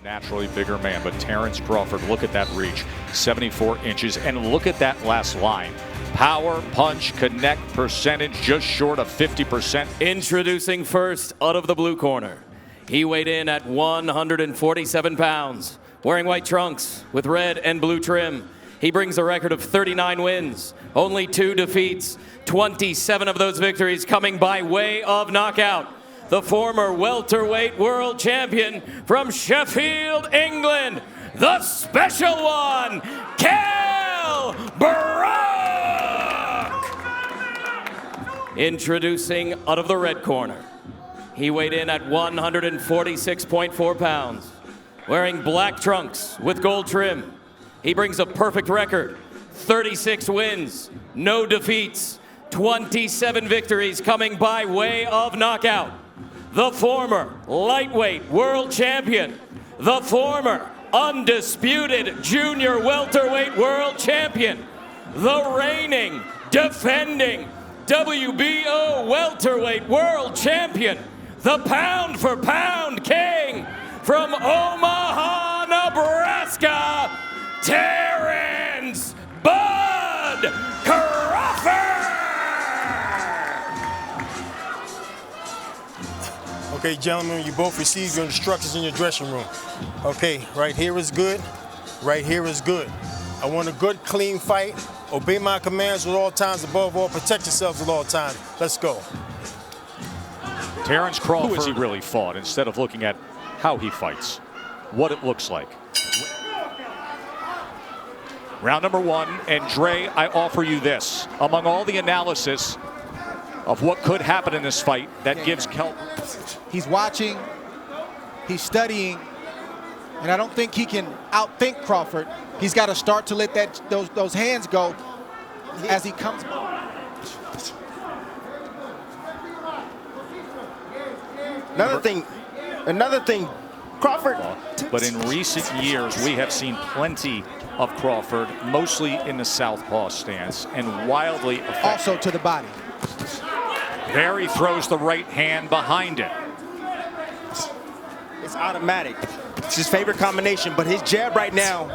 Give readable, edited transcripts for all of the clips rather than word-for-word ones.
Naturally bigger man, but Terence Crawford, look at that reach, 74 inches, and look at that last line. Power, punch, connect percentage just short of 50%. Introducing first, out of the blue corner. He weighed in at 147 pounds, wearing white trunks with red and blue trim. He brings a record of 39 wins, only 2 defeats, 27 of those victories coming by way of knockout. The former welterweight world champion from Sheffield, England, the special one, Kell Brook! Introducing out of the red corner. He weighed in at 146.4 pounds, wearing black trunks with gold trim. He brings a perfect record, 36 wins, no defeats, 27 victories coming by way of knockout. The former lightweight world champion, the former undisputed junior welterweight world champion, the reigning, defending WBO Welterweight World Champion, the pound for pound king from Omaha, Nebraska, Terence "Bud" Crawford! Okay, gentlemen, you both received your instructions in your dressing room. Okay, right here is good, right here is good. I want a good, clean fight. Obey my commands at all times. Above all, protect yourselves at all times. Let's go. Terence Crawford. Who has he really fought, instead of looking at how he fights, what it looks like. Round number 1, and Dre, I offer you this. Among all the analysis of what could happen in this fight, that gives Kell. He's watching, he's studying, and I don't think he can outthink Crawford. He's got to start to let those hands go as he comes. Another thing, Crawford. But in recent years, we have seen plenty of Crawford, mostly in the southpaw stance, and wildly effective. Also to the body. There he throws the right hand behind it. It's automatic. It's his favorite combination, but his jab right now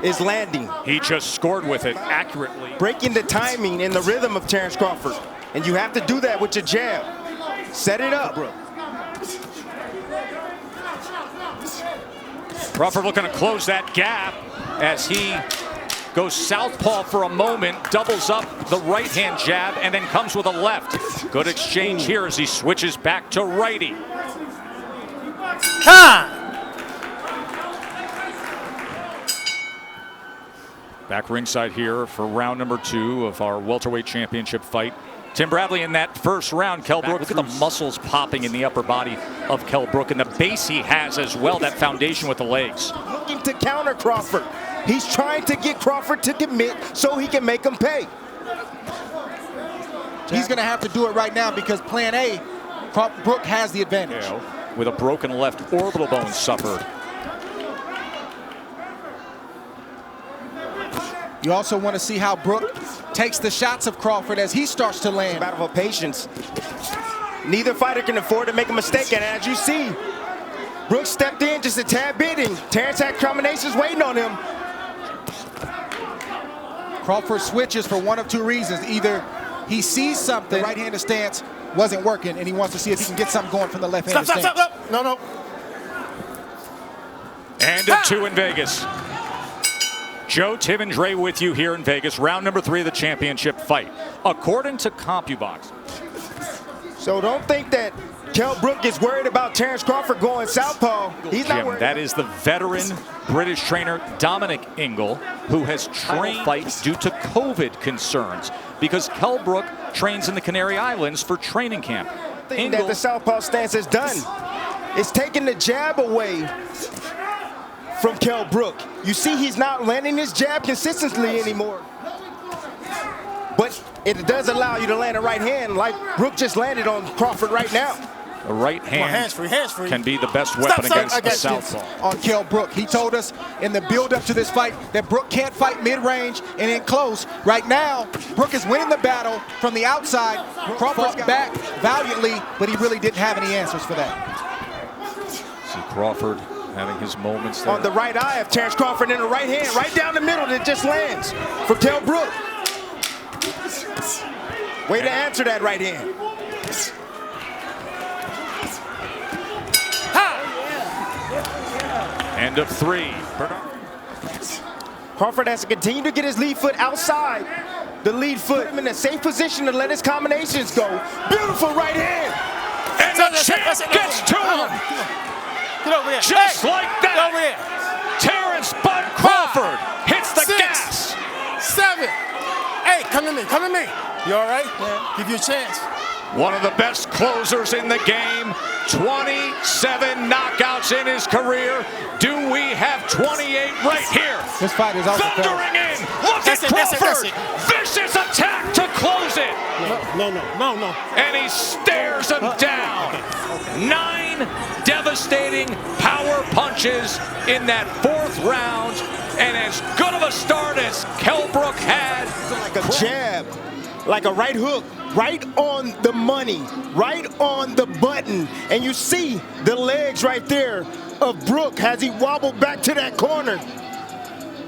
is landing. He just scored with it accurately. Breaking the timing and the rhythm of Terence Crawford. And you have to do that with your jab. Set it up. Crawford looking to close that gap as he goes southpaw for a moment, doubles up the right-hand jab, and then comes with a left. Good exchange here as he switches back to righty. Back ringside here for round number 2 of our welterweight championship fight. Tim Bradley in that first round. Kell Brook, look at the muscles popping in the upper body of Kell Brook, and the base he has as well, that foundation with the legs. Looking to counter Crawford. He's trying to get Crawford to commit so he can make him pay. He's going to have to do it right now because plan A, Brook has the advantage. With a broken left orbital bone suffered. You also want to see how Brook takes the shots of Crawford as he starts to land. It's a battle of patience. Neither fighter can afford to make a mistake, and as you see, Brook stepped in just a tad bit, and Terence had combinations waiting on him. Crawford switches for one of 2 reasons. Either he sees something, the right-handed stance wasn't working, and he wants to see if he can get something going from the left-handed stance. Stop. No. And a 2 in Vegas. Joe, Tim, and Dre with you here in Vegas. Round number 3 of the championship fight. According to CompuBox. So don't think that Kell Brook is worried about Terence Crawford going southpaw. He's not worried. That is the veteran British trainer Dominic Ingle, who has trained fights due to COVID concerns because Kell Brook trains in the Canary Islands for training camp. Thing that the southpaw stance has done is taking the jab away from Kell Brook. You see he's not landing his jab consistently anymore. But it does allow you to land a right hand like Brook just landed on Crawford right now. The right hand hands free. Can be the best weapon against the southpaw. On Kell Brook, he told us in the build-up to this fight that Brook can't fight mid-range and in close. Right now, Brook is winning the battle from the outside. Crawford's back valiantly, but he really didn't have any answers for that. See Crawford having his moments there. On the right eye of Terence Crawford in the right hand, right down the middle that just lands for Kell Brook. Way to answer that right hand. End of 3. Crawford has to continue to get his lead foot outside the lead foot. In a safe position to let his combinations go. Beautiful right hand. And the champ gets to him. Get over here. Just like that. Get over here. Terence Bud Crawford hits the 6, gas. 7. Hey, come to me. Come to me. You all right? Yeah. Give you a chance. One of the best closers in the game. 27 knockouts in his career. Do we have 28 right here? This fight is over. Thundering in. Look at Crawford. Vicious attack to close it. No. And he stares him down. 9 devastating power punches in that 4th round. And as good of a start as Kell Brook had. Like a jab, like a right hook, right on the money, right on the button. And you see the legs right there of Brook as he wobbled back to that corner.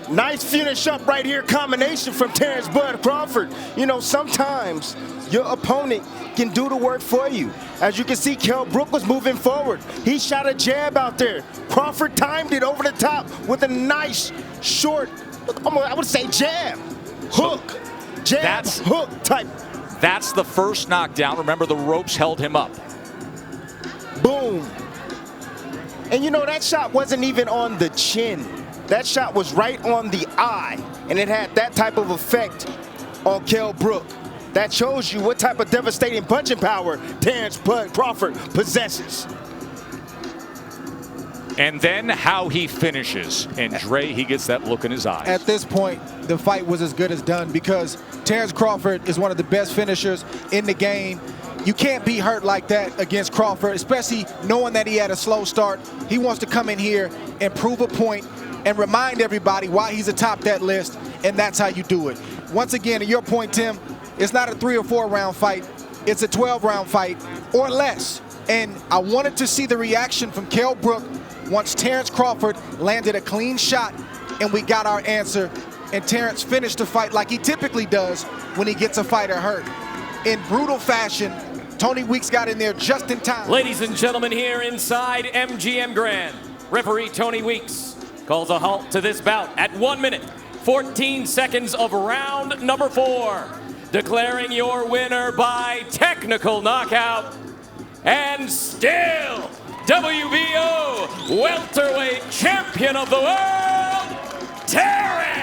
Nice finish up right here, combination from Terence Bud Crawford. You know, sometimes your opponent can do the work for you. As you can see, Kell Brook was moving forward. He shot a jab out there. Crawford timed it over the top with a nice, short, I would say jab, hook, jab, hook type. That's the first knockdown. Remember, the ropes held him up. Boom. And you know, that shot wasn't even on the chin. That shot was right on the eye, and it had that type of effect on Kell Brook. That shows you what type of devastating punching power Terence Bud Crawford possesses. And then how he finishes. And Dre, he gets that look in his eyes. At this point, the fight was as good as done because Terence Crawford is one of the best finishers in the game. You can't be hurt like that against Crawford, especially knowing that he had a slow start. He wants to come in here and prove a point and remind everybody why he's atop that list, and that's how you do it. Once again, to your point, Tim, it's not a 3 or 4 round fight. It's a 12-round fight or less. And I wanted to see the reaction from Kell Brook once Terence Crawford landed a clean shot and we got our answer. And Terence finished the fight like he typically does when he gets a fighter hurt. In brutal fashion, Tony Weeks got in there just in time. Ladies and gentlemen, here inside MGM Grand, referee Tony Weeks calls a halt to this bout at 1 minute, 14 seconds of round number 4. Declaring your winner by technical knockout, and still WBO Welterweight Champion of the World, Terence